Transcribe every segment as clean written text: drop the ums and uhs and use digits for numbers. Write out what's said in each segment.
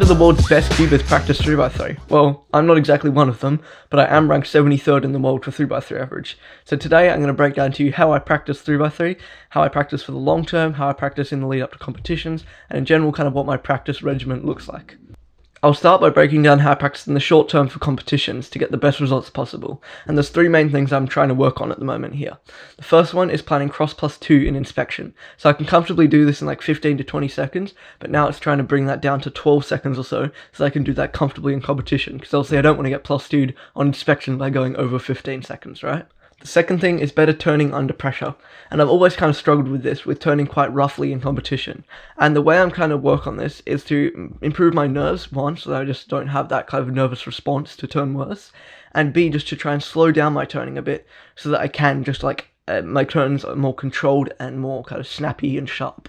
of the world's best tubers practice 3x3. Well, I'm not exactly one of them, but I am ranked 73rd in the world for 3x3 average. So today I'm going to break down to you how I practice 3x3, how I practice for the long term, how I practice in the lead up to competitions, and in general kind of what my practice regimen looks like. I'll start by breaking down how I practice in the short term for competitions to get the best results possible, and there's three main things I'm trying to work on at the moment here. The first one is planning cross plus 2 in inspection, so I can comfortably do this in like 15 to 20 seconds, but now it's trying to bring that down to 12 seconds or so I can do that comfortably in competition, because obviously I don't want to get plus 2'd on inspection by going over 15 seconds, right? The second thing is better turning under pressure, and I've always kind of struggled with this, with turning quite roughly in competition. And the way I'm kind of work on this is to improve my nerves, one, so that I just don't have that kind of nervous response to turn worse, and B, just to try and slow down my turning a bit, so that I can just like, my turns are more controlled and more kind of snappy and sharp.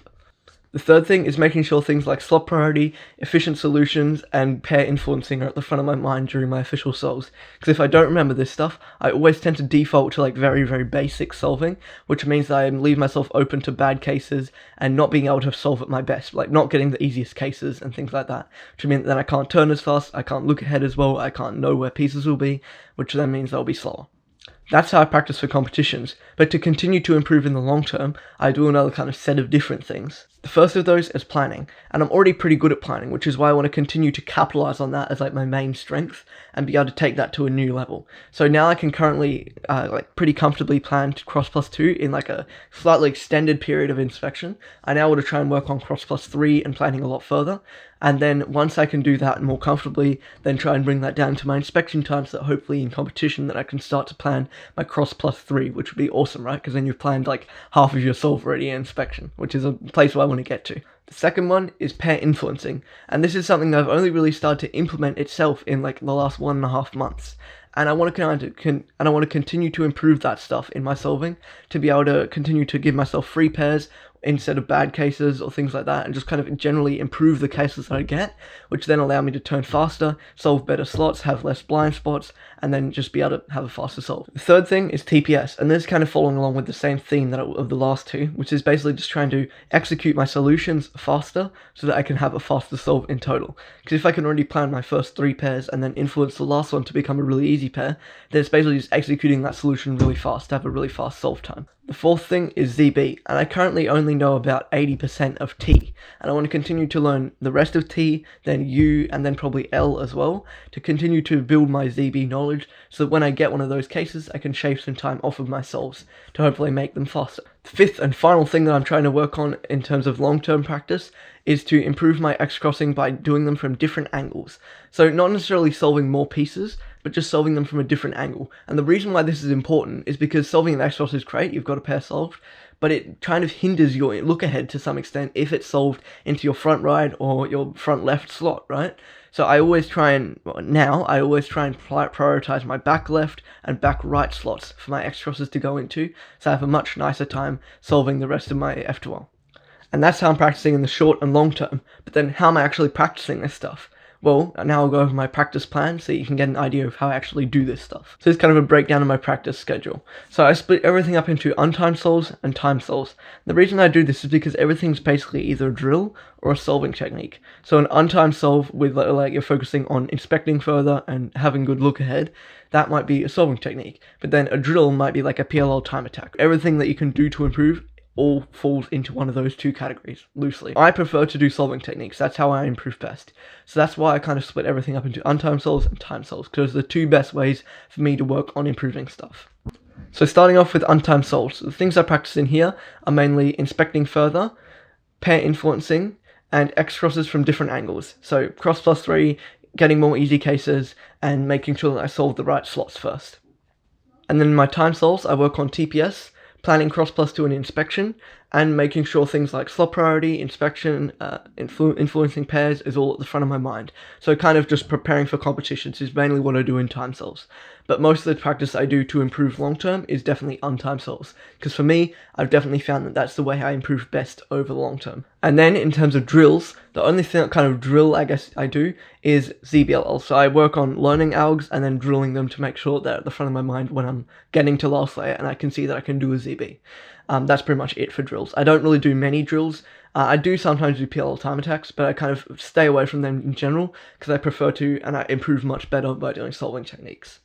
The third thing is making sure things like slot priority, efficient solutions, and pair influencing are at the front of my mind during my official solves. Because if I don't remember this stuff, I always tend to default to like very, very basic solving, which means that I leave myself open to bad cases and not being able to solve at my best, like not getting the easiest cases and things like that, which means that I can't turn as fast, I can't look ahead as well, I can't know where pieces will be, which then means they'll be slower. That's how I practice for competitions, but to continue to improve in the long term, I do another kind of set of different things. The first of those is planning, and I'm already pretty good at planning, which is why I want to continue to capitalize on that as like my main strength and be able to take that to a new level. So now I can currently like pretty comfortably plan to cross plus 2 in like a slightly extended period of inspection. I now want to try and work on cross plus 3 and planning a lot further. And then once I can do that more comfortably, then try and bring that down to my inspection time so that hopefully in competition that I can start to plan my cross plus 3, which would be awesome, right? Because then you've planned like half of your solve already in inspection, which is a place where I want to get to. The second one is pair influencing, and this is something that I've only really started to implement itself in like the last 1.5 months. And I want to continue to improve that stuff in my solving to be able to continue to give myself free pairs instead of bad cases or things like that, and just kind of generally improve the cases that I get, which then allow me to turn faster, solve better slots, have less blind spots, and then just be able to have a faster solve. The third thing is TPS, and this is kind of following along with the same theme of the last two, which is basically just trying to execute my solutions faster so that I can have a faster solve in total. Because if I can already plan my first 3 pairs and then influence the last one to become a really easy pair, then it's basically just executing that solution really fast to have a really fast solve time. The fourth thing is ZB, and I currently only know about 80% of T, and I want to continue to learn the rest of T, then U, and then probably L as well, to continue to build my ZB knowledge, so that when I get one of those cases, I can shave some time off of my solves to hopefully make them faster. The fifth and final thing that I'm trying to work on in terms of long-term practice is to improve my X-crossing by doing them from different angles. So not necessarily solving more pieces, but just solving them from a different angle. And the reason why this is important is because solving an X-cross is great, you've got a pair solved, but it kind of hinders your look ahead to some extent if it's solved into your front right or your front left slot, right? So I always try and prioritize my back left and back right slots for my X-crosses to go into, so I have a much nicer time solving the rest of my F2L. And that's how I'm practicing in the short and long term, but then how am I actually practicing this stuff? Well, now I'll go over my practice plan so you can get an idea of how I actually do this stuff. So it's kind of a breakdown of my practice schedule. So I split everything up into untimed solves and timed solves. The reason I do this is because everything's basically either a drill or a solving technique. So an untimed solve with like you're focusing on inspecting further and having good look ahead, that might be a solving technique. But then a drill might be like a PLL time attack. Everything that you can do to improve all falls into one of those two categories, loosely. I prefer to do solving techniques, that's how I improve best. So that's why I kind of split everything up into untimed solves and timed solves, because they're the two best ways for me to work on improving stuff. So starting off with untimed solves, the things I practice in here are mainly inspecting further, pair influencing, and X-crosses from different angles. So cross plus 3, getting more easy cases, and making sure that I solve the right slots first. And then in my timed solves, I work on TPS, planning cross plus 2 in inspection, and making sure things like slot priority, inspection, influencing pairs is all at the front of my mind. So kind of just preparing for competitions is mainly what I do in time solves. But most of the practice I do to improve long term is definitely untimed solves, because for me, I've definitely found that that's the way I improve best over the long term. And then in terms of drills, the only thing kind of drill I guess I do is ZBLL. So I work on learning algs and then drilling them to make sure they're at the front of my mind when I'm getting to last layer and I can see that I can do a ZB. That's pretty much it for drills. I don't really do many drills. I do sometimes do PLL time attacks, but I kind of stay away from them in general because I prefer to, and I improve much better by doing solving techniques.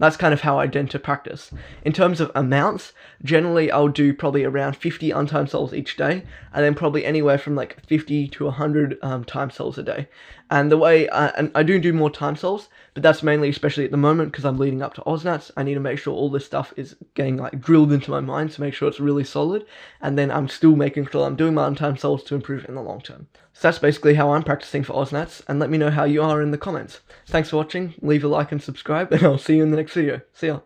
That's kind of how I tend to practice. In terms of amounts, generally I'll do probably around 50 untimed solves each day, and then probably anywhere from like 50 to 100 time solves a day. And the way, and I do more time solves, but that's mainly, especially at the moment, because I'm leading up to OzNats. I need to make sure all this stuff is getting like drilled into my mind to make sure it's really solid, and then I'm still making sure I'm doing my untimed solves to improve in the long term. So that's basically how I'm practicing for OzNats, and let me know how you are in the comments. Thanks for watching, leave a like and subscribe, and I'll see you in the next video. See ya.